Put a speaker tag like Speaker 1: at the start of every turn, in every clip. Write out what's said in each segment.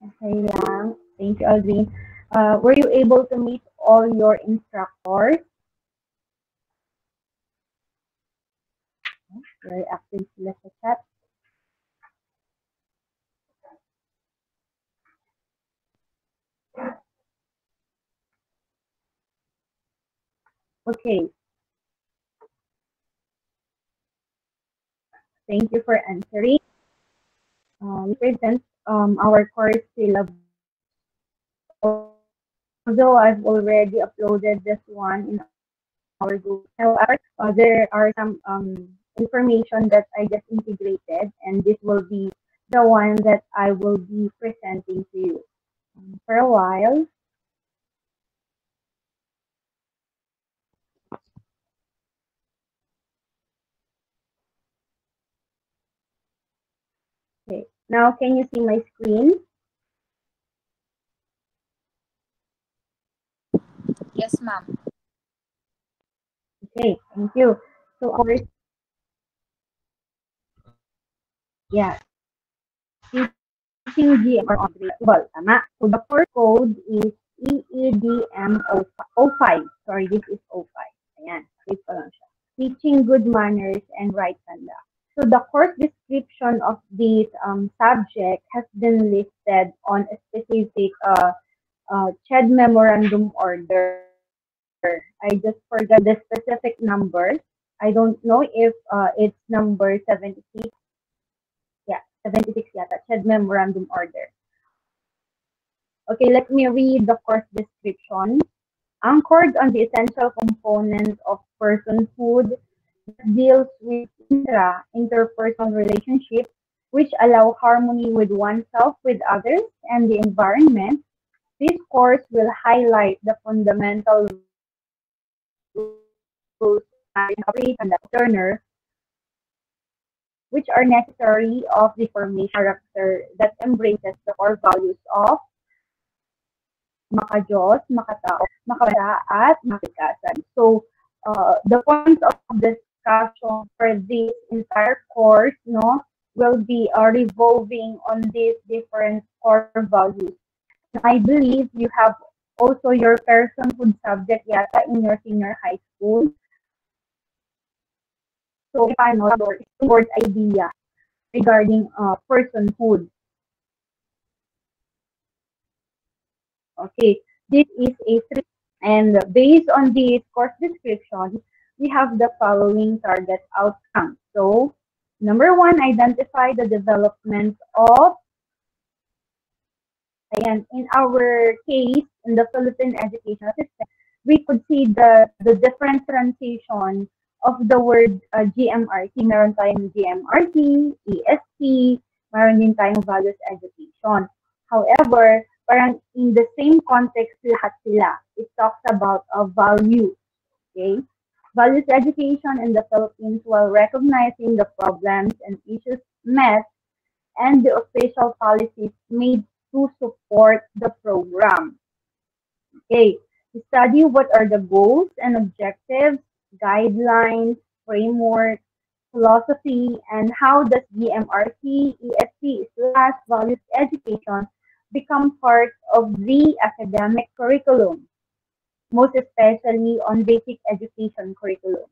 Speaker 1: Okay lang. Thank you, Aldrin. Were you able to meet all your instructors? Very active sila sa chat. Okay. Thank you for answering. We present our course syllabus. Although I've already uploaded this one in our group. However, there are some information that I just integrated, and this will be the one that I will be presenting to you for a while. Okay, now can you see my screen?
Speaker 2: Yes, ma'am.
Speaker 1: Okay, thank you. So our yeah, teaching GMR well, tama. So the first code is EEDM05. Sorry, this is 05. Ayan, wait pa lang siya. Teaching good manners and right conduct. So the course description of this subject has been listed on a specific CHED memorandum order. I just forgot the specific number. I don't know if it's number 76. Yeah, 76 yata, CHED memorandum order. Okay, let me read the course description. Anchored on the essential components of personhood that deals with interpersonal relationships which allow harmony with oneself, with others, and the environment, this course will highlight the fundamental rules and operations of learner, which are necessary of the formation of character that embraces the core values of makajos, makatao, makabasa, at makikasan. So, the points of discussion for this entire course, no, will be revolving on these different core values. And I believe you have also your personhood subject yata in your senior high school. So, paano your board idea regarding personhood. Okay, this is a three. And based on this course description, we have the following target outcomes. So, number one, identify the development of, ayan, in our case, in the Philippine educational system, we could see the different transition of the word GMRC. Meron tayong GMRC, ESP, meron din tayong values education. However, parang in the same context lahat sila. It talks about a value. Okay? Values education in the Philippines while recognizing the problems and issues met and the official policies made to support the program. Okay, to study what are the goals and objectives, guidelines, framework, philosophy, and how does GMRC, ESP/values education become part of the academic curriculum, most especially on basic education curriculum.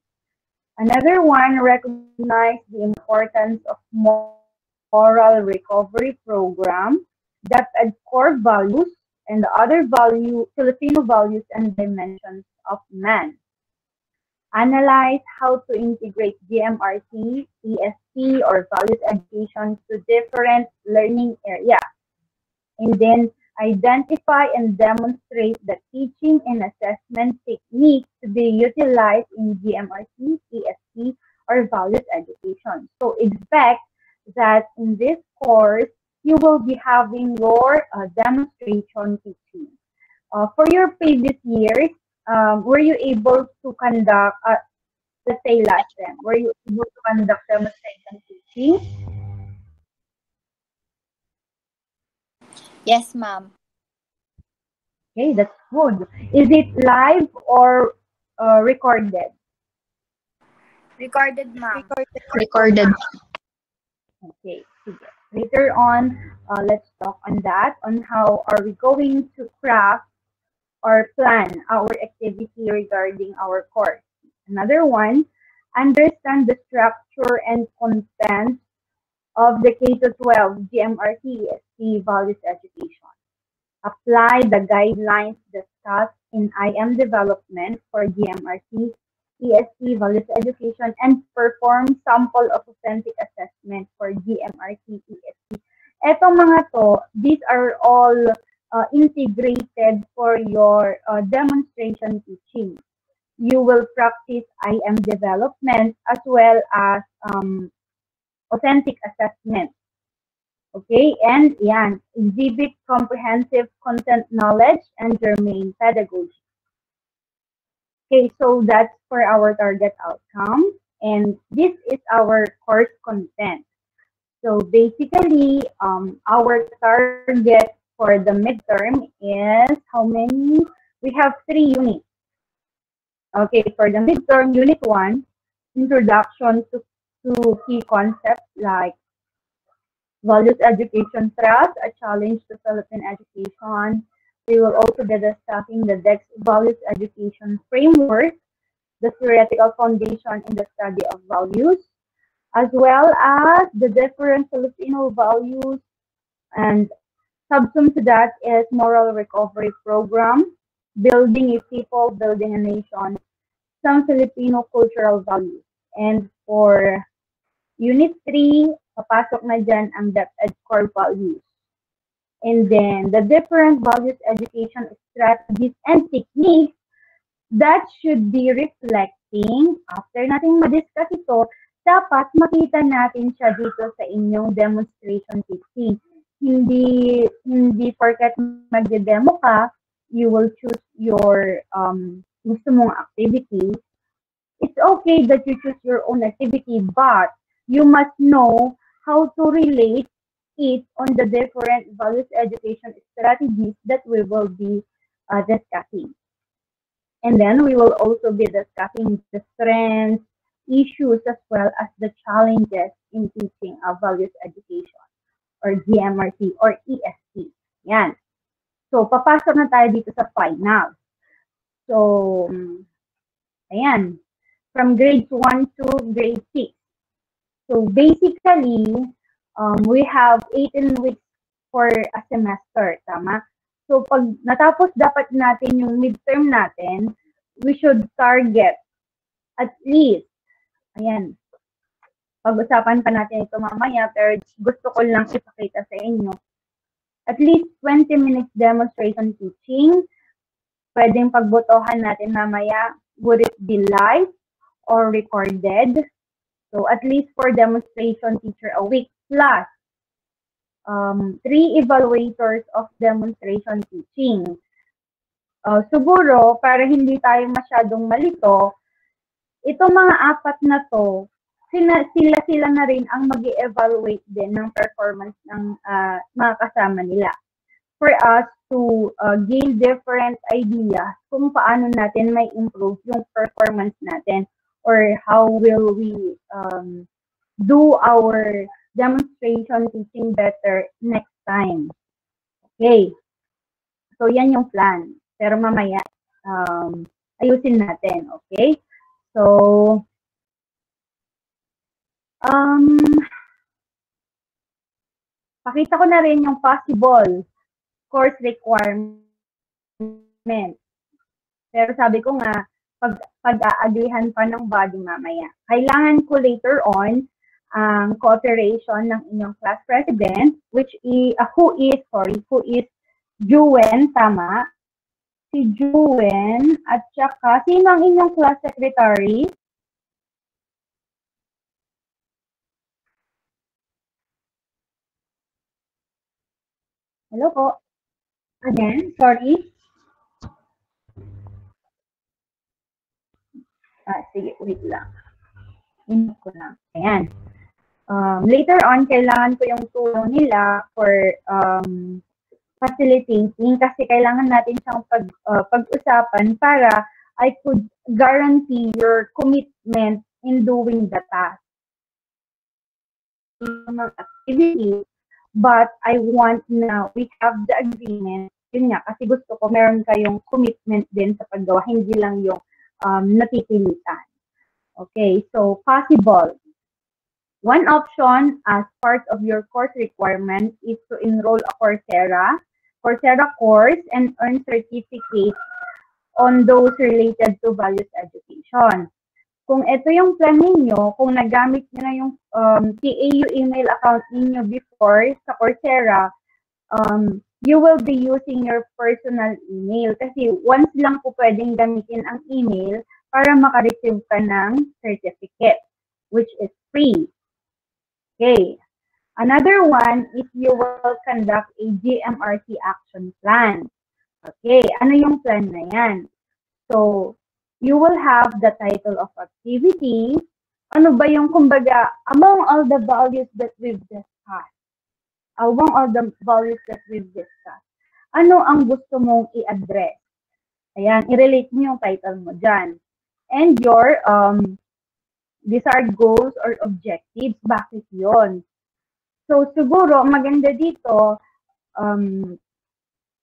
Speaker 1: Another one, recognize the importance of moral recovery program that add core values and the other Filipino values and dimensions of man. Analyze how to integrate GMRC, ESP, or values education to different learning areas. And then identify and demonstrate the teaching and assessment techniques to be utilized in GMRC, ESP, or values education. So expect that in this course, you will be having your demonstration teaching. For your previous years, were you able to conduct, let's say last time, were you able to conduct demonstration teaching?
Speaker 2: Yes, ma'am.
Speaker 1: Okay, that's good. Is it live or recorded?
Speaker 2: Recorded, ma'am.
Speaker 3: Recorded.
Speaker 1: Okay, sige. Later on, let's talk on that, on how are we going to craft or plan our activity regarding our course. Another one, understand the structure and content of the K-12 GMRC ESP values education. Apply the guidelines discussed in IM development for GMRC ESP values education and perform sample of authentic assessment for GMRC ESP. Etong mga to, these are all integrated for your demonstration teaching. You will practice IM development as well as authentic assessment. Okay, and yan, exhibit comprehensive content knowledge and germane pedagogy. Okay, so that's for our target outcome, and this is our course content. So basically, our target for the midterm is how many? We have 3 units. Okay, for the midterm, unit 1, introduction to key concepts like values education trust, a challenge to Philippine education. We will also be discussing the DEX values education framework, the theoretical foundation in the study of values, as well as the different Filipino values, and subsumed to that is moral recovery program, building a people, building a nation, some Filipino cultural values. And for Unit 3, papasok na dyan ang DepEd core values. And then the different values education strategies and techniques that should be reflecting, after natin ma-discuss ito, dapat makita natin siya dito sa inyong demonstration teaching. Hindi porket magde-demo ka, you will choose your gusto mong activity. It's okay that you choose your own activity, but you must know how to relate it on the different values education strategies that we will be discussing. And then we will also be discussing the strengths, issues, as well as the challenges in teaching a values education or GMRC or ESP. Yan. So, papasok na tayo dito sa final. So, ayan. From grades 1 to grade 6. So, basically, we have 18 weeks for a semester, tama? So, pag natapos dapat natin yung midterm natin, we should target at least, ayan, pag-usapan pa natin ito mamaya, pero gusto ko lang ipakita sa inyo, at least 20 minutes demonstration teaching, pwedeng pagbotohan natin mamaya, would it be live or recorded? So, at least for demonstration teacher a week, plus 3 evaluators of demonstration teaching. Siguro, para hindi tayo masyadong malito, itong mga 4 na to, sila na rin ang mag-evaluate din ng performance ng mga kasama nila. For us to gain different ideas kung paano natin may improve yung performance natin or how will we do our demonstration teaching better next time. Okay. So, yan yung plan. Pero mamaya, ayusin natin. Okay? So, pakita ko na rin yung possible course requirement. Pero sabi ko nga, pag-aagrihan pa ng body mamaya. Kailangan ko later on ang cooperation ng inyong class president, which is, who is Juen, tama? Si Juen, at saka, sino ang inyong class secretary? Hello po. Again, sorry. Sige, wait lang. Input ko lang. Ayan. Later on, kailangan ko yung tulong nila for facilitating kasi kailangan natin siyang pag-usapan para I could guarantee your commitment in doing the task. Activity, but I want na we have the agreement. Yun nga, kasi gusto ko meron kayong commitment din sa paggawa, hindi lang yung napipilitan. Okay, so possible. One option as part of your course requirement is to enroll a Coursera course and earn certificates on those related to values education. Kung ito yung plan ninyo, kung nagamit nyo na yung TAU email account ninyo before sa Coursera, you will be using your personal email. Kasi once lang po pwedeng gamitin ang email para makareceive ka ng certificate, which is free. Okay. Another one is you will conduct a GMRC action plan. Okay, ano yung plan na yan? So, you will have the title of activity. Ano ba yung, kumbaga, among all the values that we've discussed, ano ang gusto mong i-address? Ayan, i-relate mo yung title mo dyan. And your desired goals or objectives, bakit yon? So, siguro, maganda dito,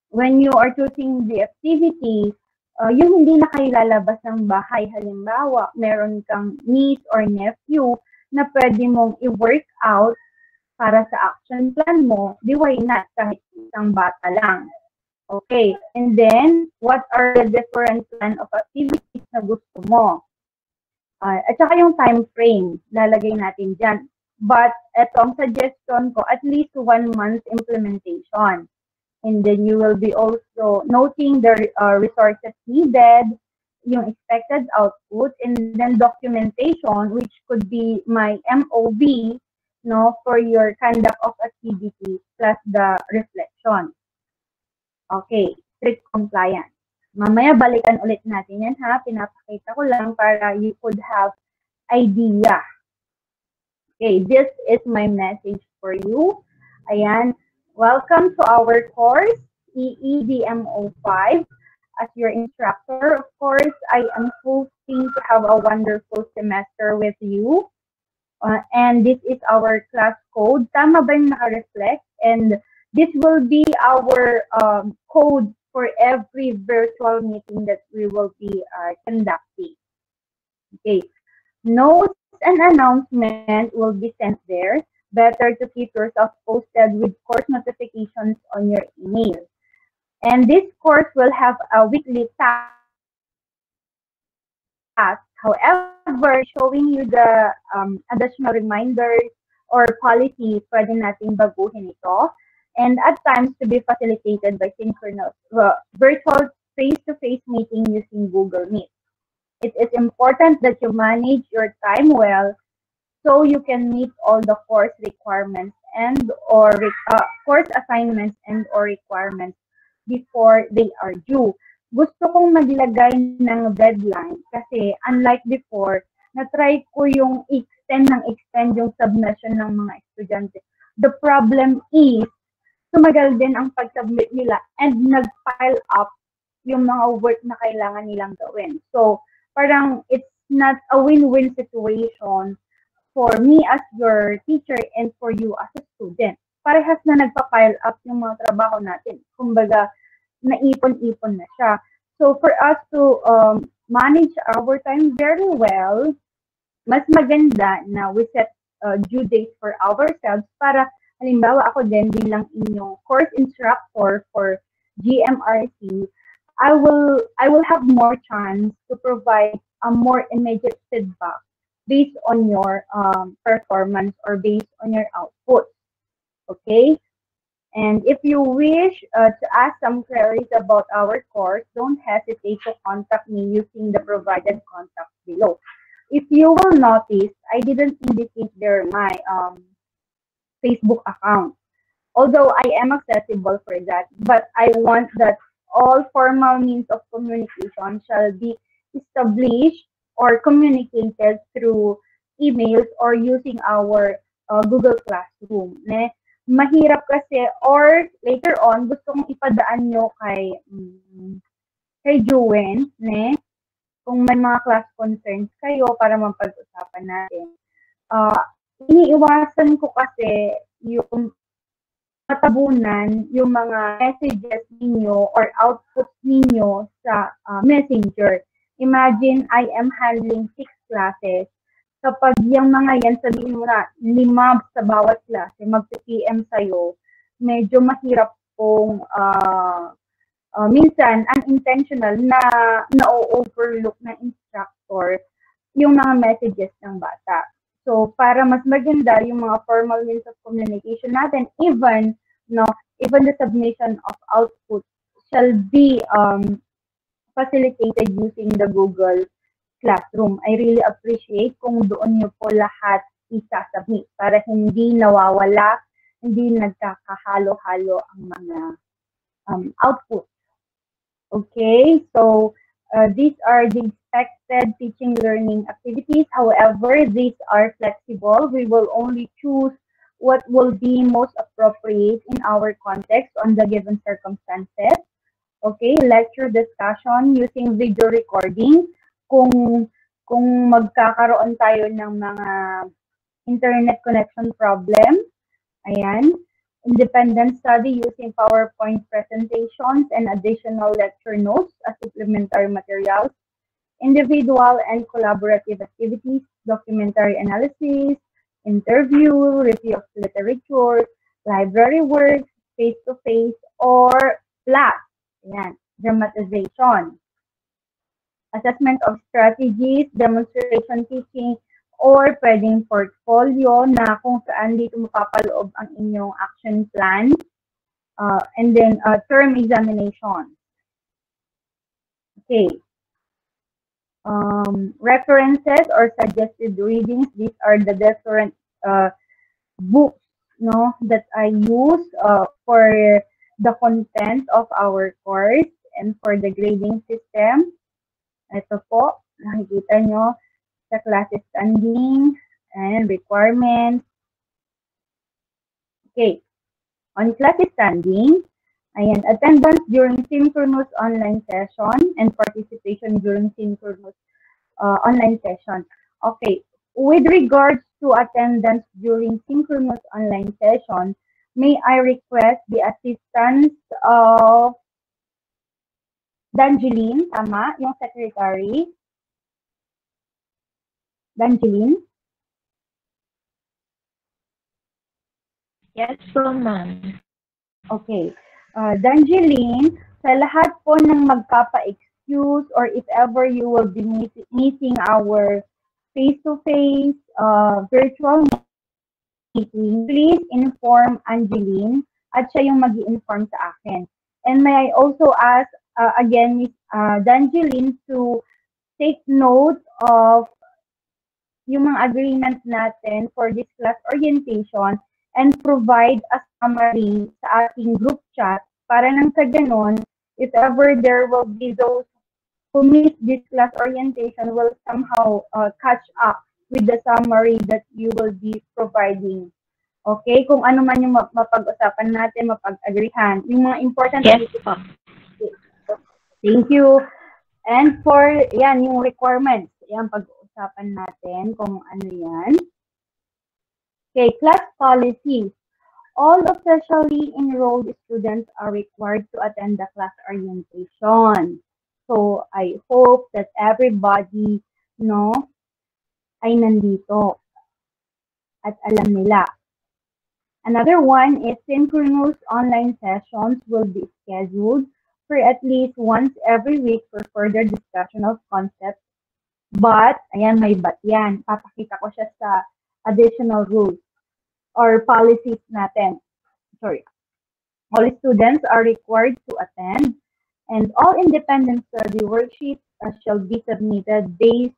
Speaker 1: when you are choosing the activity, yung hindi na kayo lalabas ng bahay. Halimbawa, meron kang niece or nephew na pwede mong i-work out para sa action plan mo, di why not kahit isang bata lang. Okay, and then, what are the different plan of activities na gusto mo? At saka yung time frame, lalagay natin dyan. But, etong suggestion ko, at least 1 month implementation. And then you will be also noting the resources needed, yung expected output, and then documentation, which could be my MOB, no, for your conduct of activities plus the reflection. Okay, strict compliance. Mamaya balikan ulit natin yan ha, pinapakita ko lang para you could have idea. Okay, this is my message for you. Ayan, welcome to our course, EEDMO5. As your instructor, of course, I am hoping to have a wonderful semester with you. And this is our class code. Tama ba yung naka-reflect? And this will be our code for every virtual meeting that we will be conducting. Okay. Notes and announcement will be sent there. Better to keep yourself posted with course notifications on your email. And this course will have a weekly task. However, showing you the additional reminders or policy, pwede nating baguhin ito. And at times to be facilitated by synchronous virtual face-to-face meeting using Google Meet. It is important that you manage your time well so you can meet all the course requirements and or course assignments and or requirements before they are due. Gusto kong maglagay ng deadline kasi unlike before, na-try ko yung extend yung submission ng mga estudyante. The problem is, tumagal din ang pag-submit nila and nag-pile up yung mga work na kailangan nilang gawin. So, parang it's not a win-win situation for me as your teacher and for you as a student. Parehas na nagpa-pile up yung mga trabaho natin. Kumbaga, naipon-ipon na siya. So, for us to manage our time very well, mas maganda na we set due dates for ourselves para halimbawa ako din bilang inyong course instructor for GMRC, I will have more chance to provide a more immediate feedback based on your performance or based on your output. Okay? And if you wish to ask some queries about our course, don't hesitate to contact me using the provided contact below. If you will notice, I didn't indicate there my Facebook account. Although I am accessible for that, but I want that all formal means of communication shall be established or communicated through emails or using our Google Classroom. Ne? Mahirap kasi, or later on, gusto kong ipadaan nyo kay Juwen, ne? Kung may mga class concerns kayo para mapag-usapan natin. Iniiwasan ko kasi yung matabunan yung mga messages ninyo or outputs ninyo sa Messenger. Imagine, I am handling 6 classes. Kapag yung mga yan, sabihin mo na 5 sa bawat klase, mag-PM sa'yo, medyo mahirap pong minsan unintentional na na-overlook ng instructor yung mga messages ng bata. So, para mas maganda yung mga formal means of communication natin, even the submission of output shall be facilitated using the Google Classroom. I really appreciate kung doon nyo po lahat isa-submit para hindi nawawala, hindi nagkakahalo-halo ang mga output. Okay, so these are the expected teaching learning activities. However, these are flexible. We will only choose what will be most appropriate in our context on the given circumstances. Okay, lecture discussion using video recording. Kung magkakaroon tayo ng mga internet connection problem, ayan, independent study using PowerPoint presentations and additional lecture notes as supplementary materials, individual and collaborative activities, documentary analysis, interview, review of literature, library work, face-to-face, or class. Ayan, dramatization. Assessment of strategies, demonstration teaching, or pwedeng portfolio na kung saan dito mapapaloob ang inyong action plan. And then term examination. Okay. References or suggested readings. These are the different books, no, that I use for the content of our course and for the grading system. Ito po, nakikita nyo sa class standing and requirements. Okay. On class standing, ayan, attendance during synchronous online session and participation during synchronous online session. Okay. With regards to attendance during synchronous online session, may I request the assistance of Danjeline, tama, yung secretary. Danjeline?
Speaker 2: Yes po, ma'am.
Speaker 1: Okay. Danjeline, sa lahat po ng magpapa-excuse or if ever you will be missing our face-to-face virtual meeting, please inform Angeline at siya yung mag-i-inform sa akin. And may I also ask again Ms. Danjeline to take note of yung mga agreements natin for this class orientation and provide a summary sa ating group chat para nang sa ganon, if ever there will be those who miss this class orientation will somehow catch up with the summary that you will be providing. Okay? Kung ano man yung mapag-usapan natin, mapag-agreehan. Yung mga important
Speaker 2: yes, po.
Speaker 1: Thank you. And for, yan, yung requirements. Yan, pag-uusapan natin kung ano yan. Okay, class policies. All officially enrolled students are required to attend the class orientation. So, I hope that everybody, no, ay nandito at alam nila. Another one is synchronous online sessions will be scheduled for at least once every week for further discussion of concepts. But, ayan, may but yan. Papakita ko siya sa additional rules or policies natin. Sorry. All students are required to attend and all independent study worksheets shall be submitted based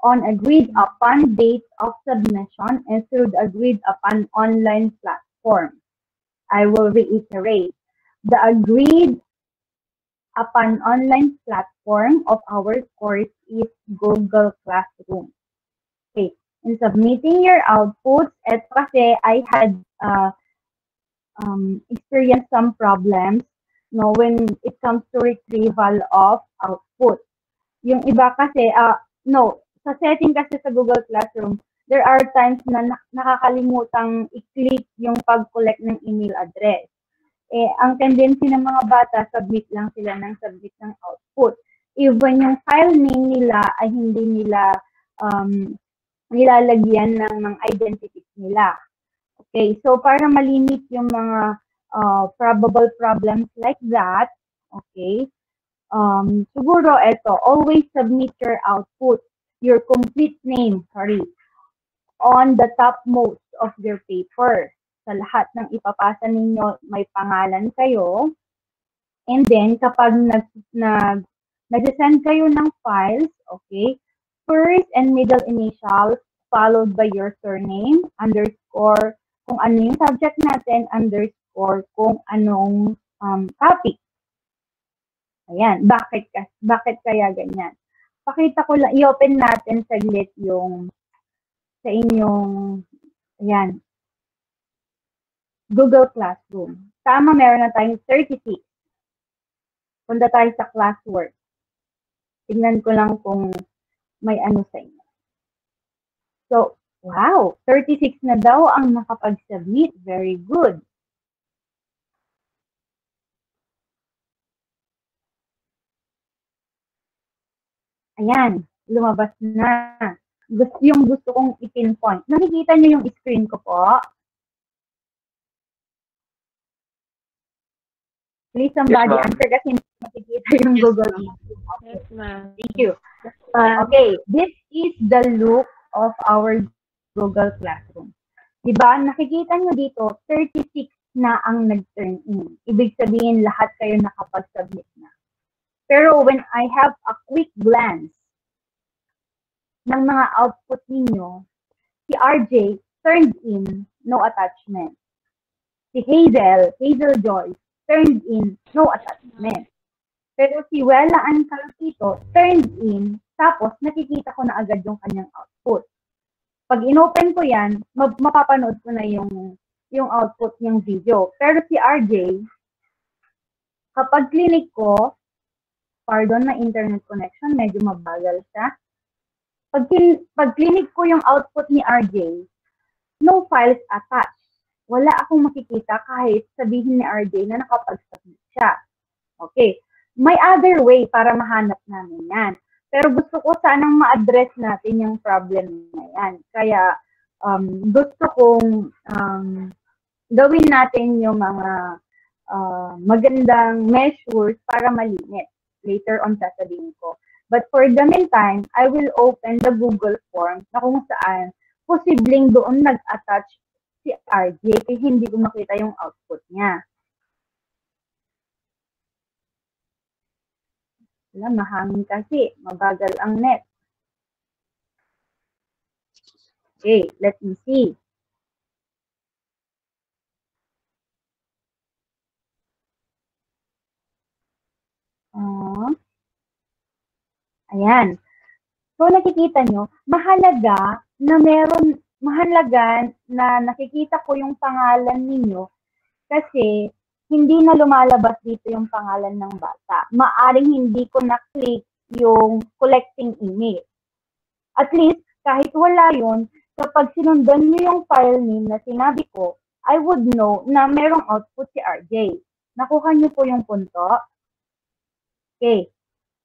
Speaker 1: on agreed upon date of submission and through the agreed upon online platform. I will reiterate. The agreed upon online platform of our course is Google Classroom. Okay. In submitting your outputs, ito kasi I had experienced some problems no, when it comes to retrieval of output. Yung iba kasi, sa setting kasi sa Google Classroom, there are times na nakakalimutang i-click yung pag-collect ng email address. ang tendency ng mga bata, submit lang sila ng submit ng output. Even yung file name nila ay hindi nila nilalagyan ng mga identities nila. Okay, so para malimit yung mga probable problems like that, okay, siguro ito, always submit your output, your complete name, on the topmost of your paper. Sa lahat ng ipapasa ninyo, may pangalan kayo. And then, kapag nag-send kayo ng files, okay, first and middle initials, followed by your surname, underscore, kung ano yung subject natin, underscore, kung anong topic. Ayan, bakit kaya ganyan? Pakita ko lang, i-open natin saglit yung sa inyong, ayan, Google Classroom. Tama, meron na tayong 36. Punta tayo sa classwork. Tingnan ko lang kung may ano sa inyo. So, wow, 36 na daw ang nakapag-submit. Very good. Ayan, lumabas na. Yung gusto kong i-pinpoint. Nakikita niyo yung screen ko po? Please somebody answer kasi hindi makikita yung Google.
Speaker 2: Yes, ma'am.
Speaker 1: Thank you. Okay, this is the look of our Google Classroom. Diba, nakikita nyo dito, 36 na ang nag-turn in. Ibig sabihin, lahat kayo nakapag-submit na. Pero when I have a quick glance ng mga output ninyo, si RJ turned in no attachment. Si Hazel Joyce, turned in no attachment. Pero si Wella Ann Calcito, turned in, tapos nakikita ko na agad yung kanyang output. Pag inopen ko yan, mapapanood ko na yung output ng video. Pero si RJ, kapag clinic ko, pardon na internet connection, medyo mabagal siya. Pag clinic ko yung output ni RJ, no files attached. Wala akong makikita kahit sabihin ni RJ na nakapag-submit siya. Okay. May other way para mahanap namin yan. Pero gusto ko sanang ma-address natin yung problem na yan. Kaya gusto kong gawin natin yung mga magandang measures para malinis. Later on sasabihin ko. But for the meantime, I will open the Google form na kung saan posibleng doon nag-attach si RJ kasi hindi ko makita yung output niya. Wala, mahangin kasi. Mabagal ang net. Okay, let me see. Ayan. So, nakikita nyo, mahalaga na nakikita ko yung pangalan ninyo kasi hindi na lumalabas dito yung pangalan ng bata. Maaring hindi ko na-click yung collecting email. At least, kahit wala yun, kapag sinundan nyo yung file name na sinabi ko, I would know na merong output si RJ. Nakuha nyo po yung punto? Okay.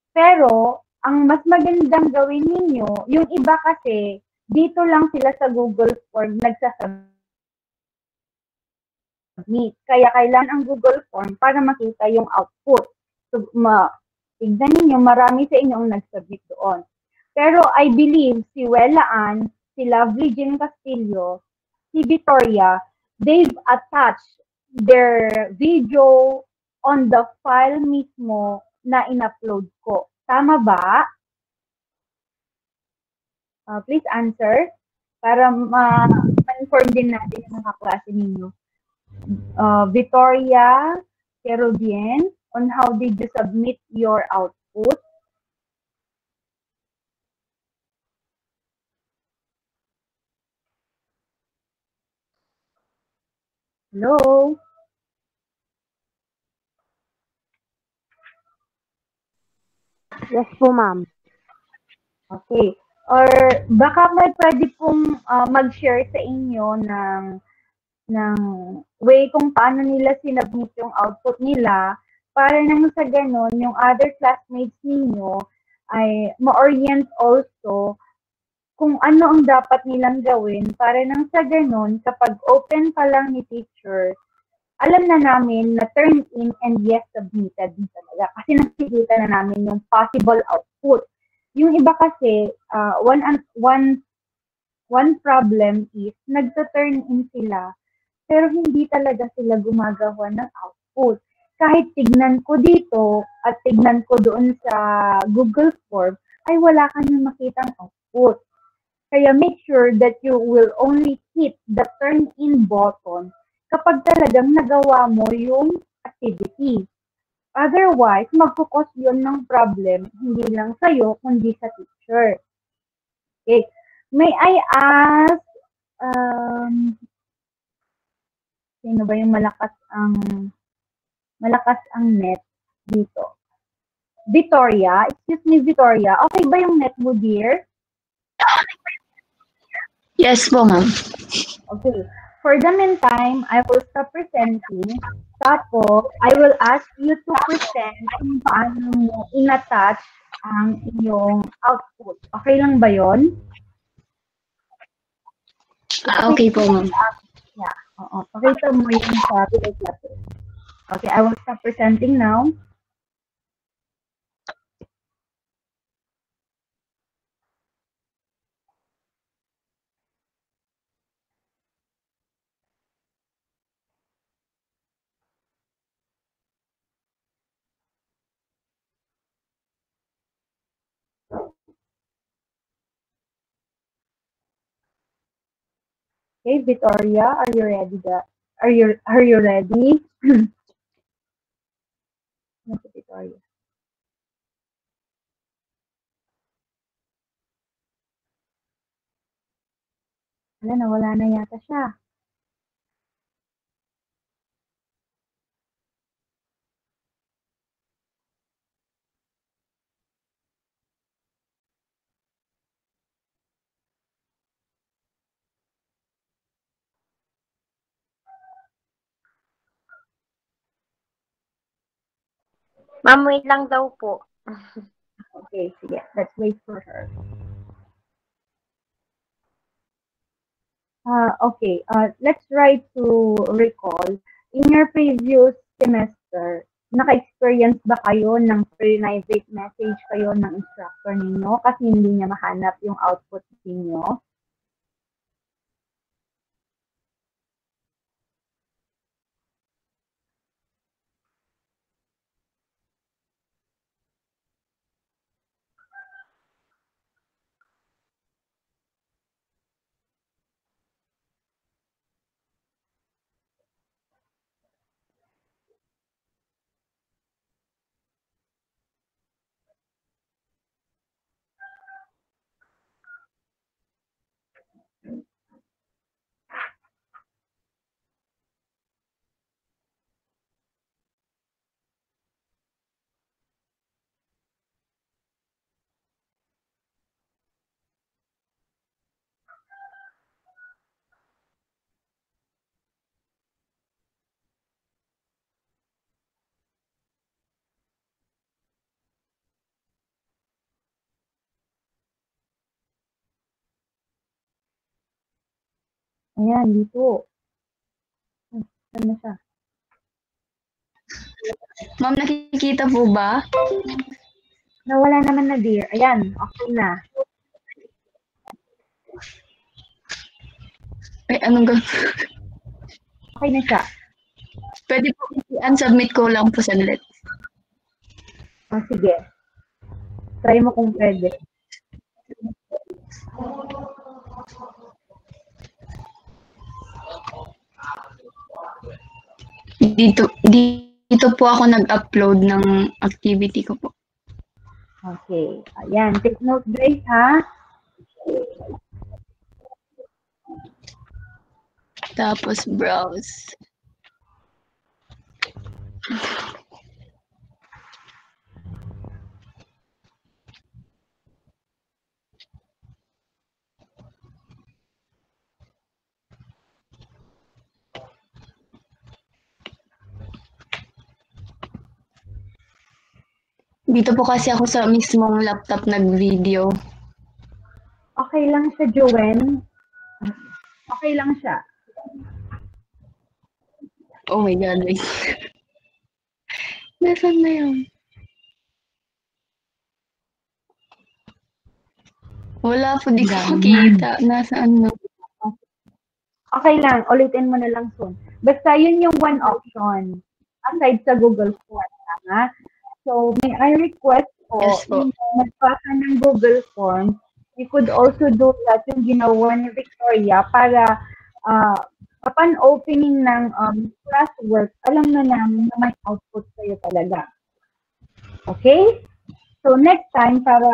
Speaker 1: Pero, ang mas magandang gawin ninyo, yung iba kasi, dito lang sila sa Google Form nagsasubmit. Kaya kailangan ang Google Form para makita yung output. So, tignan ninyo, marami sa inyo ang nag-submit doon. Pero I believe si Wella Ann, si Lovely Jean Castillo, si Victoria, they've attached their video on the file mismo na in-upload ko. Tama ba? Please answer para ma-inform din natin yung mga klase ninyo. Victoria, Kerodian, on how did you submit your output? Hello?
Speaker 2: Yes po, ma'am.
Speaker 1: Okay. Or baka may pwede pong mag-share sa inyo ng ng way kung paano nila sinubmit yung output nila para nang sa ganon, yung other classmates ninyo ay ma-orient also kung ano ang dapat nilang gawin para nang sa ganon, kapag open pa lang ni teacher, alam na namin na turn in and yes, submitted din talaga. Kasi nakikita na namin yung possible output. Yung iba kasi, one problem is, nagsa-turn in sila, pero hindi talaga sila gumagawa ng output. Kahit tignan ko dito at tignan ko doon sa Google Form, ay wala kang makitang output. Kaya make sure that you will only hit the turn in button kapag talagang nagawa mo yung activity. Otherwise, magkukos yun ng problem, hindi lang sa'yo, kundi sa teacher. Okay. May I ask, sino ba yung malakas ang net dito? Victoria, excuse me Victoria, okay ba yung net mo dear?
Speaker 3: Yes po, ma'am.
Speaker 1: Okay. For the meantime, I will stop presenting. Tapos, I will ask you to present kung paano mo in-attach ang iyong output. Okay lang ba yon?
Speaker 3: Okay po, ma'am.
Speaker 1: Yeah. Oo. Pakita mo yun sa class. Okay, I will stop presenting now. Okay, Victoria, are you ready? Are you ready? Nasa Victoria. Wala na yata siya.
Speaker 2: Ma'am, wait lang daw po.
Speaker 1: Okay, sige. Let's wait for her. Okay, let's try to recall. In your previous semester, naka-experience ba kayo ng private message kayo ng instructor ninyo kasi hindi niya mahanap yung output ninyo? Ayan, dito. Saan na siya?
Speaker 3: Ma'am, nakikita po ba?
Speaker 1: Nawala naman na dear. Ayan, okay na.
Speaker 3: Ay, anong
Speaker 1: Okay na siya.
Speaker 3: Pwede po i-unsubmit ko lang po saglit.
Speaker 1: Sige. Try mo kung pwede.
Speaker 3: Dito po ako nag-upload ng activity ko po.
Speaker 1: Okay. Ayan, take note guys ha.
Speaker 3: Tapos browse. Dito po kasi ako sa mismong laptop nag-video.
Speaker 1: Okay lang siya, Joanne. Okay lang siya.
Speaker 3: Oh my God, wait. Nasaan na yun? Wala po, di ko makita. Nasaan na?
Speaker 1: Okay lang, ulitin mo na lang soon. Basta yun yung one option aside sa Google Form. Tama? So, may I request po,
Speaker 3: Yes po.
Speaker 1: yung nagpasa ng Google Form, you could also do that yung ginawa ni Victoria para uh, upon opening ng classwork, alam na namin na may output kayo talaga. Okay? So, next time, para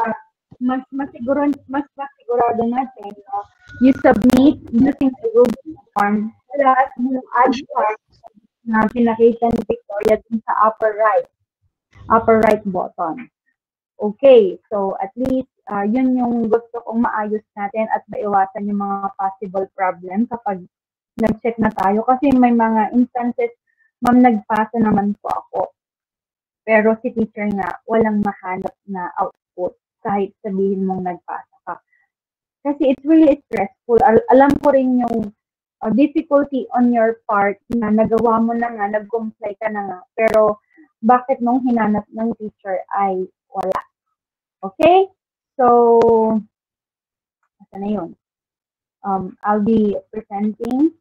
Speaker 1: mas masigurado natin, no, you submit using the Google Form, plus yung add part na pinakita ni Victoria dun sa upper right button. Okay, so at least yun yung gusto kong maayos natin at maiwasan yung mga possible problem kapag nag-check na tayo. Kasi may mga instances, ma'am, nagpasa naman po ako. Pero si teacher nga, walang mahanap na output kahit sabihin mong nagpasa ka. Kasi it's really stressful. Alam ko rin yung difficulty on your part na nagawa mo na nga, nag-comply ka na nga, pero bakit nung hinanap ng teacher ay wala. Okay? So, asa na yun? I'll be presenting.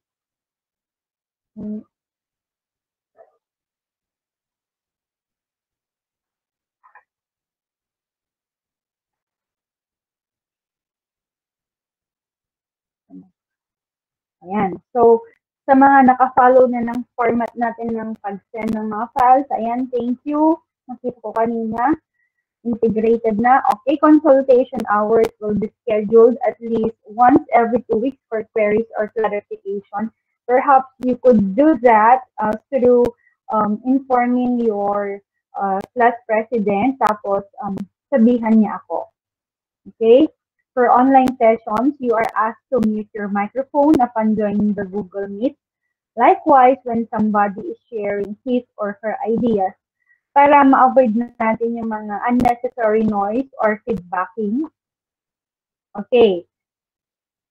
Speaker 1: Ayan. So, sa mga naka-follow na ng format natin ng pag-send ng mga files, ayan, thank you. Nakita ko kanina, integrated na. Okay, consultation hours will be scheduled at least once every 2 weeks for queries or clarification. Perhaps you could do that through informing your class president, tapos sabihan niya ako. Okay? For online sessions, you are asked to mute your microphone upon joining the Google Meet. Likewise, when somebody is sharing his or her ideas, para ma-avoid natin yung mga unnecessary noise or feedbacking. Okay.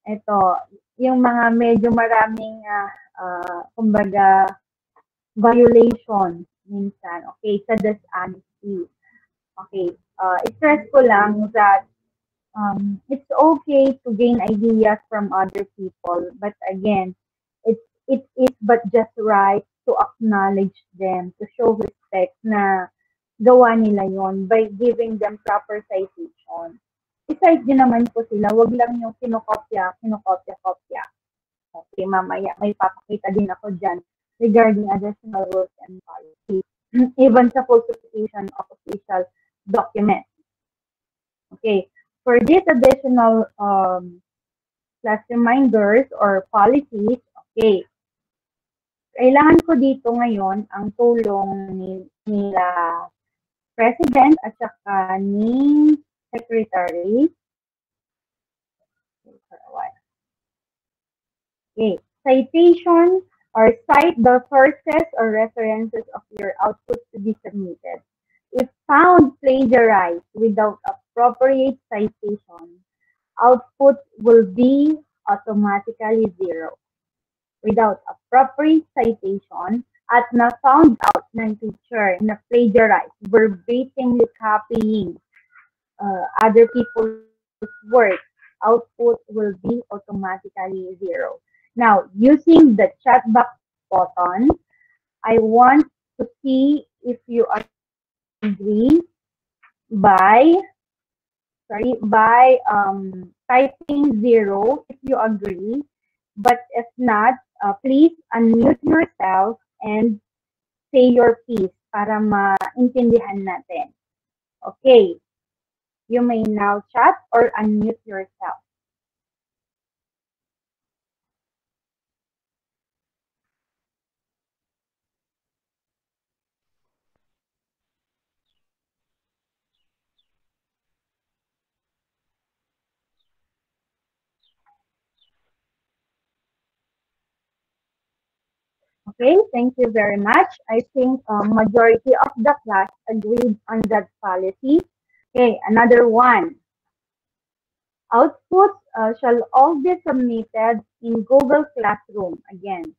Speaker 1: Ito, yung mga medyo maraming, kumbaga, violation minsan. Okay, sa dishonesty. Okay, stress ko lang that it's okay to gain ideas from other people, but again, it is but just right to acknowledge them, to show respect na gawa nila yon by giving them proper citation. I-cite din naman po sila, wag lang yung kinokopya. Okay, mamaya may papakita din ako dyan regarding additional rules and policies, even sa falsification of official documents. Okay, for these additional class reminders or policies, okay, kailangan ko dito ngayon ang tulong nila President at saka ni Secretary. Okay, citation or cite the sources or references of your output to be submitted. If found plagiarized without appropriate citation, output will be automatically zero. Without appropriate citation, at na-found out ng teacher na plagiarize, verbatimly copying other people's work, output will be automatically zero. Now, using the chat box button, I want to see if you agree by typing zero if you agree. But if not, please unmute yourself and say your piece para maintindihan natin. Okay, you may now chat or unmute yourself. Okay, thank you very much. I think majority of the class agreed on that policy. Okay, another one. Outputs shall all be submitted in Google Classroom. Again,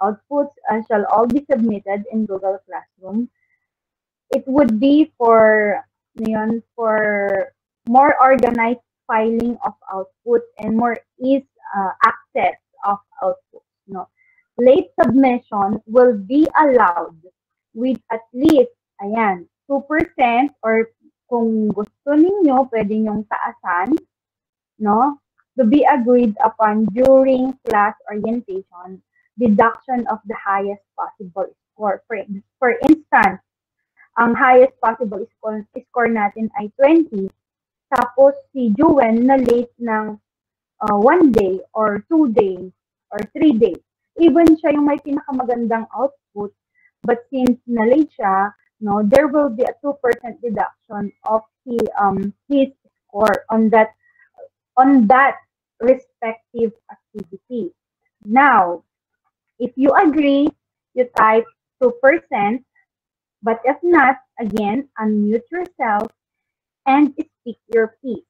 Speaker 1: outputs shall all be submitted in Google Classroom. It would be for yun, for more organized filing of outputs and more ease access of outputs. No? Late submission will be allowed with at least, ayan, 2% or kung gusto ninyo, pwede nyong taasan, no? To be agreed upon during class orientation, deduction of the highest possible score. For instance, ang highest possible score natin ay 20. Tapos si Juwen na late ng 1 day or 2 days or 3 days. Even siya yung may pinakamagandang output, but since na late siya, no, there will be a 2% deduction of his score on that respective activity. Now, if you agree, you type 2%, but if not, again, unmute yourself and speak your piece.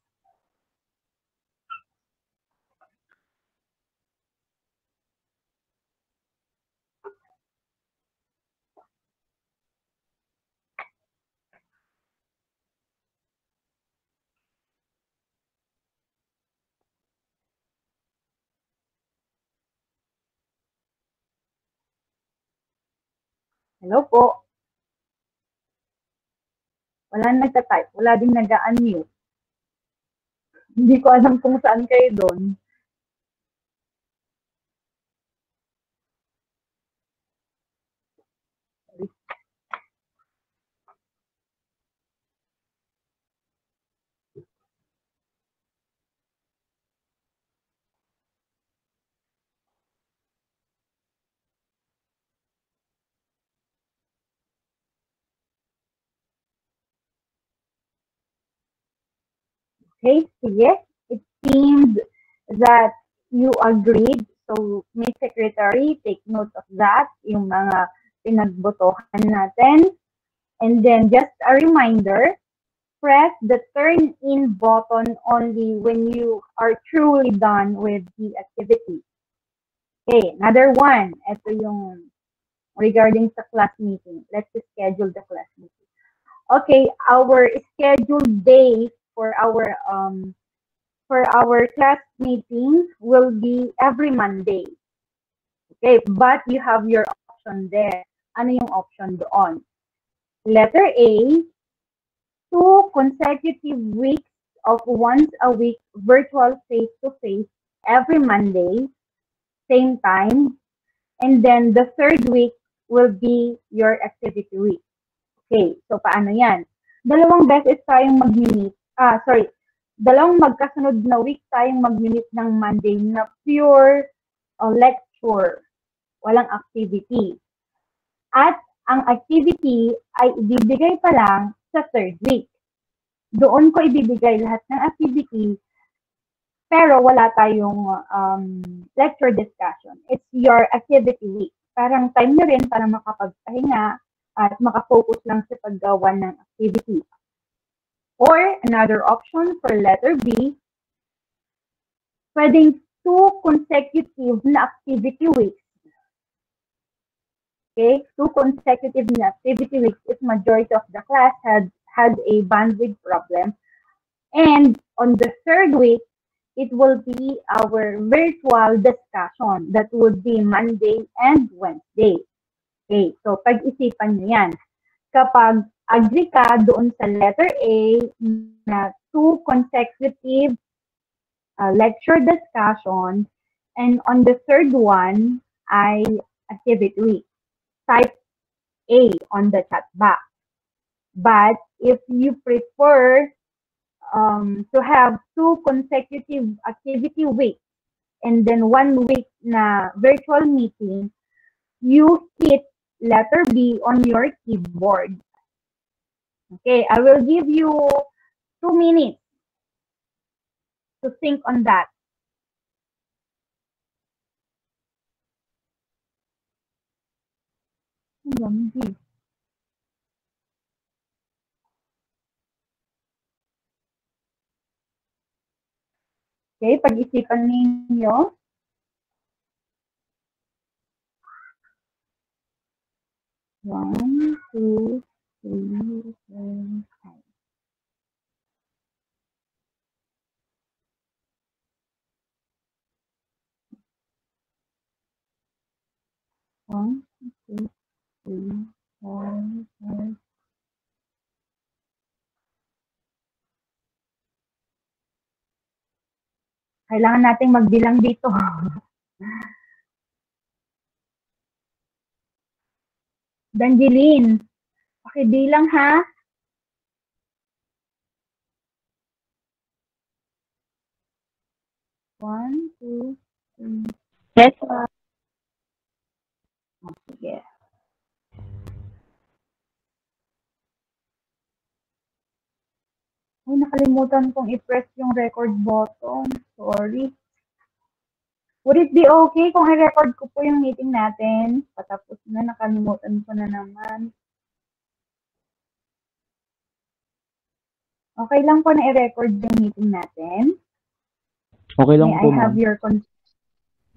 Speaker 1: Hello po. Wala nagta-type. Wala din nag-unmute. Hindi ko alam kung saan kayo doon. Okay, sige. It seemed that you agreed. So, Miss Secretary, take note of that, yung mga pinagbotohan natin. And then, just a reminder, press the turn in button only when you are truly done with the activity. Okay, another one. Ito yung regarding sa class meeting. Let's schedule the class meeting. Okay, our scheduled day for our class meeting will be every Monday. Okay, but you have your option there. Ano yung option doon? Letter A, 2 consecutive weeks of once a week virtual face-to-face every Monday, same time. And then the third week will be your activity week. Okay, so paano yan? Dalawang beses tayong mag-meet. Dalawang magkasunod na week tayong mag-meet ng Monday na pure lecture. Walang activity. At ang activity ay ibibigay pa lang sa third week. Doon ko ibibigay lahat ng activity, pero wala tayong lecture discussion. It's your activity week. Parang time nyo rin para makapagpahinga at makafocus lang sa paggawa ng activity. Or another option for letter B, pwedeng 2 consecutive na activity weeks. Okay, 2 consecutive na activity weeks if majority of the class had a bandwidth problem. And on the third week, it will be our virtual discussion that would be Monday and Wednesday. Okay, so pag-isipan nyo yan. Kapag agree ka doon sa letter A na 2 consecutive lecture discussion, and on the third one ay activity week, type A on the chat box. But if you prefer to have 2 consecutive activity weeks and then 1 week na virtual meeting, you hit letter B on your keyboard. Okay, I will give you 2 minutes to think on that. . OMG. Okay, pag-isipan ninyo. One, two, three, four, five. One, two, three, four, five. Kailangan nating magbilang dito. Danjeline, pakibilang ha. One, two, three.
Speaker 2: Yes, ma'am.
Speaker 1: Sige. Ay, nakalimutan kong i-press yung record button. Sorry. Would it be okay kung i-record ko po yung meeting natin? Patapos na, nakalimutan ko na naman. Okay lang po na i-record yung meeting natin.
Speaker 4: Okay lang
Speaker 1: May
Speaker 4: po,
Speaker 1: I have
Speaker 4: ma'am.
Speaker 1: your consent?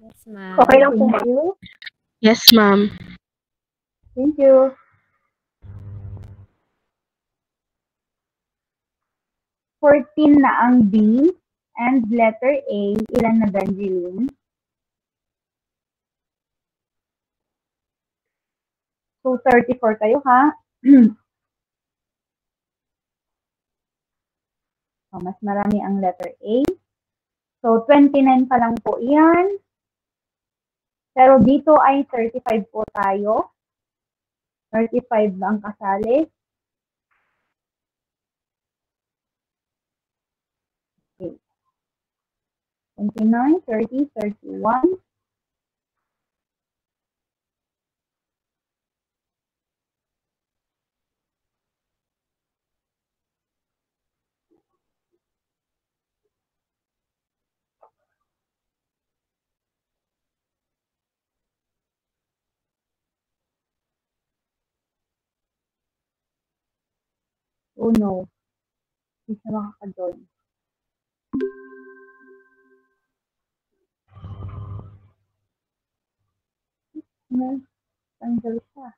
Speaker 2: Yes, ma'am.
Speaker 1: Okay lang po. Thank you.
Speaker 3: Yes, ma'am.
Speaker 1: Thank you. Fourteen na ang B and letter A. Ilan na, Danjeline? So, 34 kayo, ha? So, mas marami ang letter A. So, 29 pa lang po yan. Pero dito ay 35 po tayo. 35 ang kasali. Okay. 29, 30, 31. Oh no. Hindi siya makaka-join. Tanggal siya.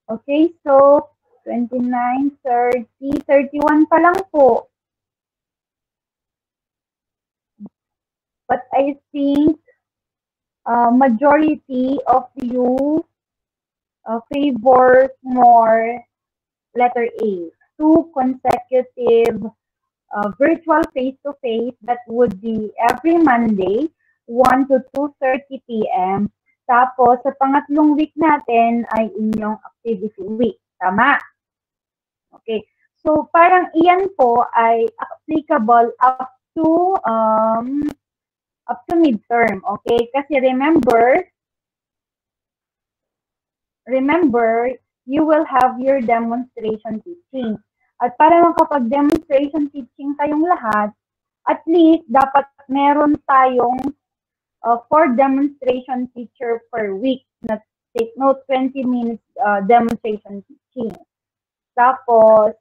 Speaker 1: Okay, so 29, 30, 31 pa lang po. But I think majority of you favors more letter A. 2 consecutive virtual face-to-face that would be every Monday, 1 to 2:30 p.m. Tapos, sa pangatlong week natin ay inyong activity week. Tama? Okay. So, parang iyan po ay applicable up to midterm. Okay? Kasi remember, you will have your demonstration teaching. At para makapag-demonstration teaching kayong lahat, at least dapat meron tayong 4 demonstration teacher per week na take note 20 minutes demonstration teaching. Tapos,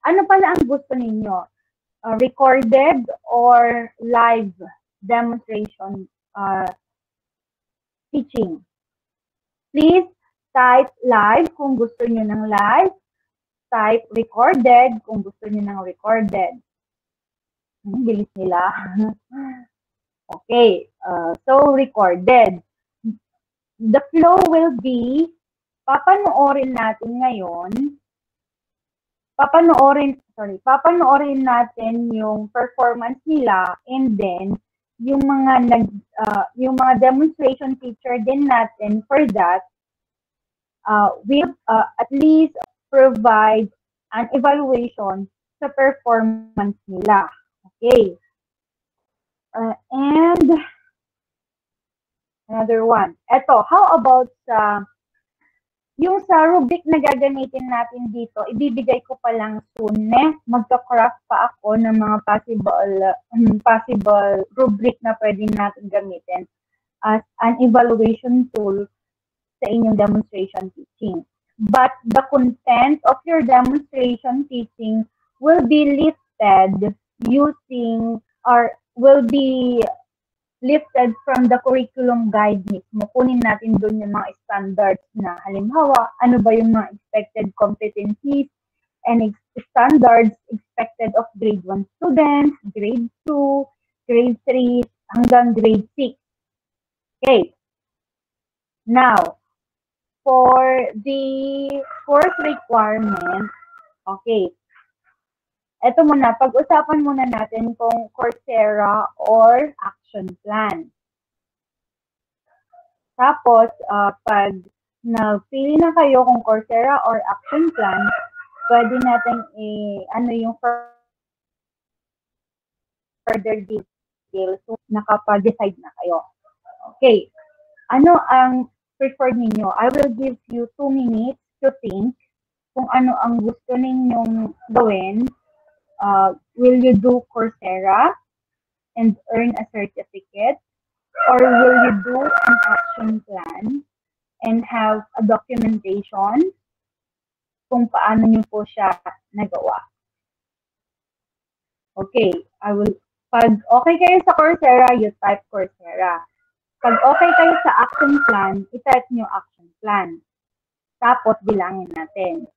Speaker 1: ano pala ang gusto ninyo? Recorded or live demonstration teaching? Please type live kung gusto nyo ng live. Type recorded kung gusto nyo ng recorded. Bilis nila. Okay, so recorded. The flow will be, papanoorin natin ngayon, papanoorin natin yung performance nila, and then yung mga demonstration teacher din natin for that will at least provide an evaluation sa performance nila. Okay. And another one. Eto, how about yung sa rubric na gagamitin natin dito, ibibigay ko pa lang soon. Magka-craft pa ako ng mga possible rubric na pwede natin gamitin as an evaluation tool sa inyong demonstration teaching. But the content of your demonstration teaching will be lifted using or will be lifted from the curriculum guide mismo. Kunin natin doon yung mga standards na halimbawa, ano ba yung mga expected competencies and standards expected of grade 1 students, grade 2, grade 3, hanggang grade 6. Okay. Now, for the course requirement, okay, eto muna, pag-usapan muna natin kung Coursera or action plan. Tapos, pag nagpili na kayo kung Coursera or action plan, pwede natin ano yung further details so nakapag-decide na kayo. Okay. Ano ang preferred ninyo? I will give you 2 minutes to think kung ano ang gusto ninyong gawin. Will you do Coursera and earn a certificate? Or will you do an action plan and have a documentation kung paano nyo po siya nagawa? Okay, pag okay kayo sa Coursera, you type Coursera. Pag okay kayo sa action plan, i-type nyo action plan. Tapos, bilangin natin.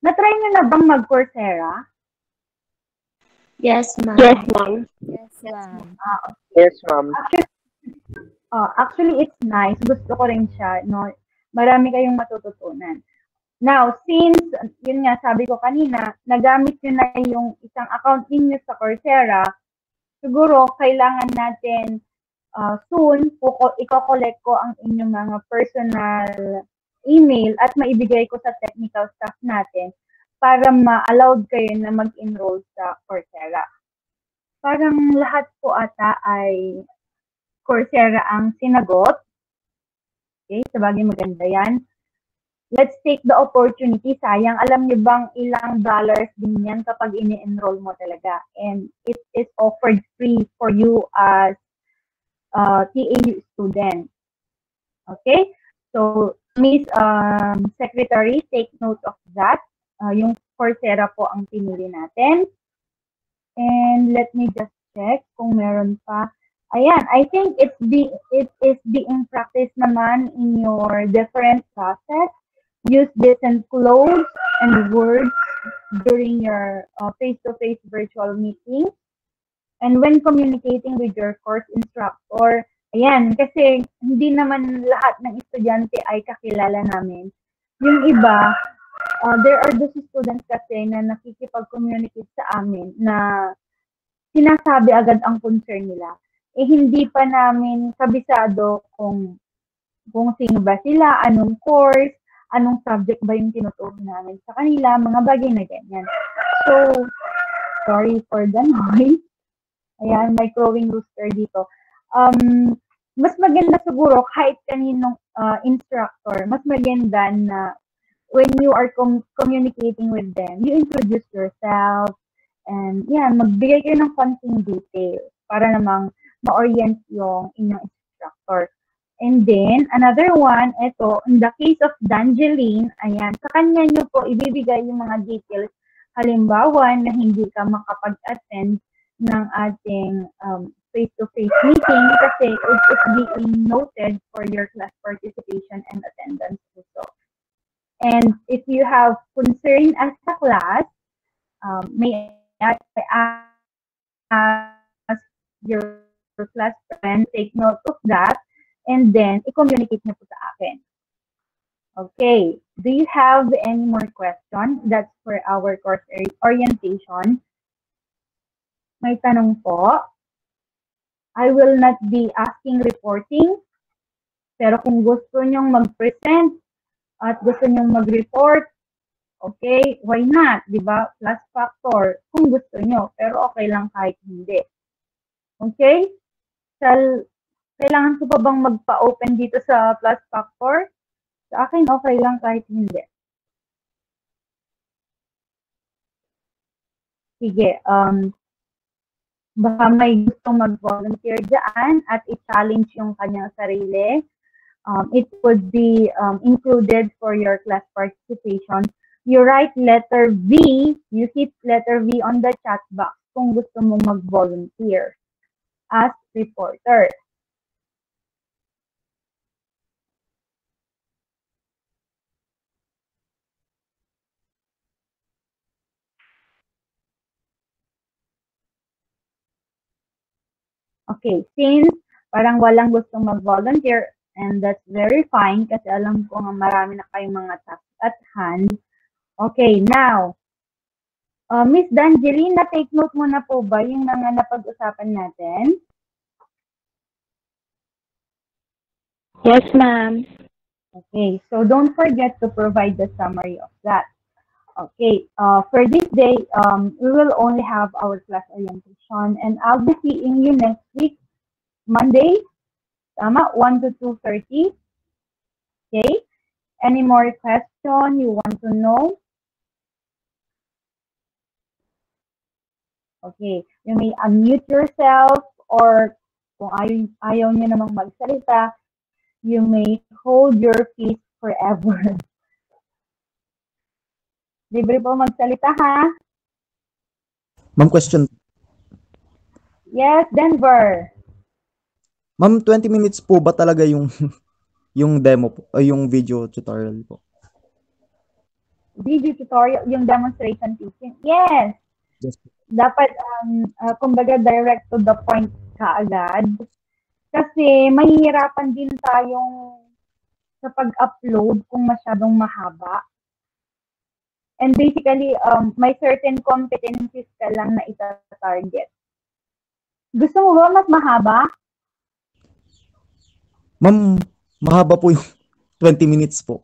Speaker 1: Na-try nyo na bang mag-Coursera?
Speaker 2: Yes, ma'am.
Speaker 3: Yes, ma'am.
Speaker 2: Yes, ma'am.
Speaker 5: Yes, ma'am.
Speaker 1: Actually, it's nice. Gusto ko rin siya. No? Marami kayong matututunan. Now, since, yun nga, sabi ko kanina, nagamit nyo na yung isang account ninyo sa Coursera, siguro, kailangan natin soon, i-collect ko ang inyong mga personal email at maibigay ko sa technical staff natin para ma-allowed kayo na mag-enroll sa Coursera. Parang lahat po ata ay Coursera ang sinagot. Okay, sabagay maganda yan. Let's take the opportunity. Sayang, alam niyo bang ilang dollars din yan kapag ini-enroll mo talaga. And it is offered free for you as TAU student. Okay? So, Miss Secretary, take note of that. Yung Coursera po ang pinili natin. And let me just check kung meron pa. Ayan, I think it is being practiced naman in your different classes. Use decent clothes and words during your face-to-face virtual meetings. And when communicating with your course instructor, ayan, kasi hindi naman lahat ng estudyante ay kakilala namin. Yung iba, there are those students kasi na nakikipag-communicate sa amin na sinasabi agad ang concern nila. Hindi pa namin kabisado kung sino ba sila, anong course, anong subject ba yung tinuturo namin sa kanila, mga bagay na ganyan. So, sorry for the noise. Ayan, may crowing rooster dito. Mas maganda siguro kahit kaninong instructor, mas maganda na when you are communicating with them, you introduce yourself, and yan, magbigay kayo ng konting detail para namang ma-orient yung inyong instructor. And then, another one, ito, in the case of Dangeline, ayan, sa kanya nyo po ibibigay yung mga details. Halimbawa, na hindi ka makapag-attend ng ating face-to-face meeting kasi it is being noted for your class participation and attendance also. And if you have concern as a class, may I ask your class friend, take note of that, and then i-communicate niyo po sa akin. Okay, do you have any more questions? That's for our course orientation. May tanong po. I will not be asking reporting, pero kung gusto nyong mag-present at gusto nyong mag-report, okay, why not? Diba? Plus factor, kung gusto nyo, pero okay lang kahit hindi. Okay? Kailangan ko pa bang magpa-open dito sa plus factor? Sa akin, okay lang kahit hindi. Sige, Baka may gustong mag-volunteer dyan at i-challenge yung kanyang sarili. It would be included for your class participation. You write letter V, you hit letter V on the chat box kung gusto mong mag-volunteer as reporter. Okay, since parang walang gustong mag-volunteer, and that's very fine kasi alam ko nga marami na kayong mga tasks at hand. Okay, now, Miss Dangeline, na-take note mo na po ba yung mga napag-usapan natin?
Speaker 2: Yes, ma'am.
Speaker 1: Okay, so don't forget to provide the summary of that. Okay, for this day, we will only have our class orientation and I'll be seeing you next week, Monday, tama, 1 to 2:30. Okay, any more question you want to know? Okay, you may unmute yourself or kung ayaw nyo namang magsalita, you may hold your peace forever. Libre po magsalita ha?
Speaker 5: Ma'am, question.
Speaker 1: Yes, Denver.
Speaker 5: Ma'am, 20 minutes po ba talaga yung yung demo po, yung video tutorial po?
Speaker 1: Video tutorial, yung demonstration teaching. Yes.
Speaker 5: Yes.
Speaker 1: Dapat, kumbaga, direct to the point ka agad. Kasi, mahihirapan din tayong sa pag-upload kung masyadong mahaba. And basically, may certain competencies ka lang na ita-target. Gusto mo ba mas mahaba?
Speaker 5: Ma'am, mahaba po yung 20 minutes po.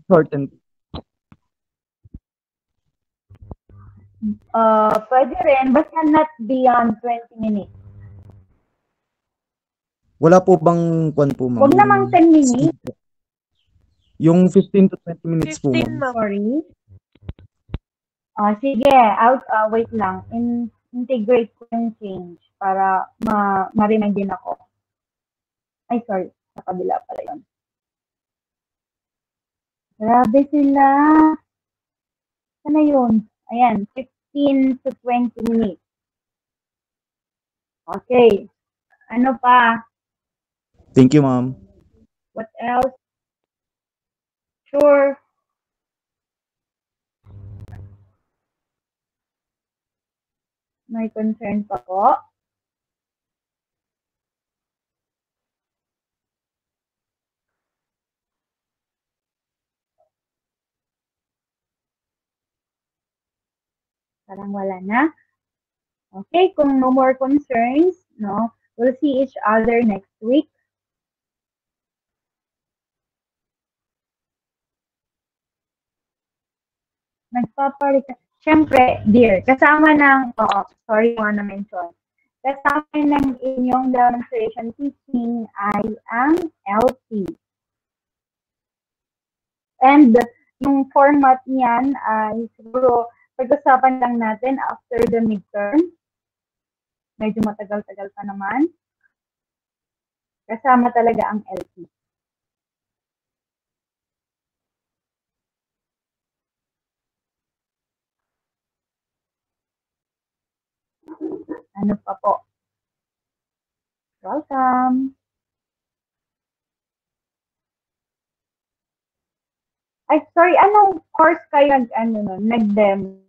Speaker 5: Shorten.
Speaker 1: Pwede rin, basta not beyond 20 minutes.
Speaker 5: Wala po bang kwan po, ma'am?
Speaker 1: Huwag namang 10 minutes.
Speaker 5: Yung 15 to 20 minutes po, ma'am.
Speaker 1: Sorry. Sige, wait lang. Integrate ko yung change para ma-remind din ako. Ay, sorry. Sa kabila pala yun. Grabe sila. Sana yun? Ayan, 15 to 20 minutes. Okay. Ano pa?
Speaker 5: Thank you, ma'am.
Speaker 1: What else? Sure. May concern pa po? Parang wala na. Okay, kung no more concerns, no, we'll see each other next week. Nagpaparika. Siyempre, dear, kasama ng, sorry mga na-mention, kasama ng inyong demonstration teaching ay ang LT. And yung format niyan ay siguro pag-usapan lang natin after the midterm. Medyo matagal-tagal pa naman. Kasama talaga ang LT. Ano pa po? Welcome. Ay, sorry, anong course kayo nag-demo?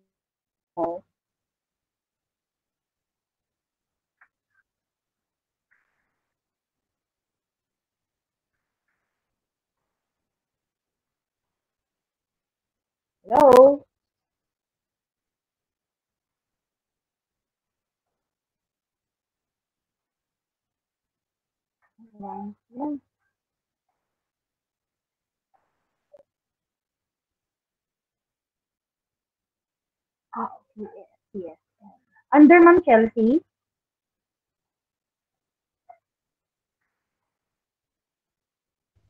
Speaker 1: Hello? Yes. Under Ma'am Chelsea?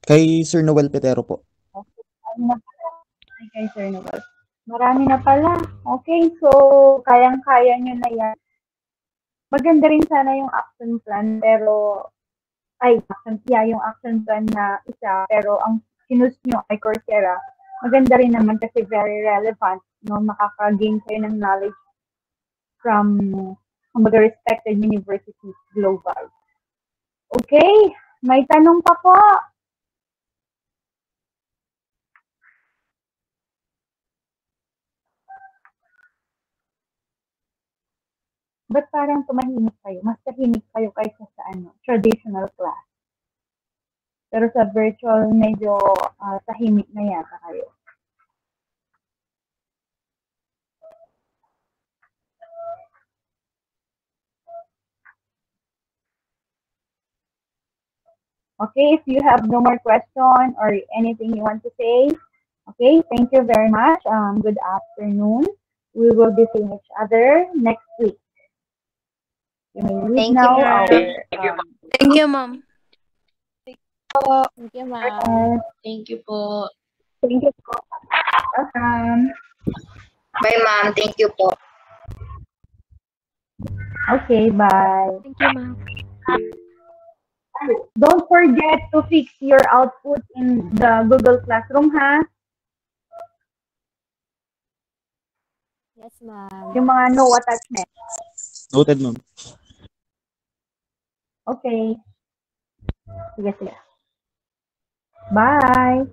Speaker 5: Kay Sir Noel Petero po.
Speaker 1: Okay. Kay Sir Noel. Marami na pala. Okay, so kayang-kaya nyo na yan. Maganda rin sana yung action plan, pero yung action plan na isa, pero ang sinus nyo ay Coursera, maganda rin naman kasi very relevant, no? Makaka-gain kayo ng knowledge from mga respected universities global. Okay, may tanong pa po. Ba't parang tumahimik kayo? Mas tahimik kayo kaysa sa traditional class. Pero sa virtual, medyo tahimik na yata kayo. Okay, if you have no more question or anything you want to say, okay, thank you very much. Good afternoon. We will be seeing each other next week. You may leave
Speaker 2: Thank you,
Speaker 1: now
Speaker 2: ma'am.
Speaker 1: our
Speaker 6: Thank you, ma'am.
Speaker 2: Thank you, ma'am.
Speaker 3: Thank you po.
Speaker 1: thank you po. Welcome.
Speaker 3: Bye, ma'am. Thank you po.
Speaker 1: Okay, bye.
Speaker 6: Thank you, ma'am.
Speaker 1: Don't forget to fix your output in the Google Classroom, ha?
Speaker 2: Yes, ma'am.
Speaker 1: Yung mga no attachment.
Speaker 5: Noted, ma'am.
Speaker 1: Okay. Sige, sige. Bye.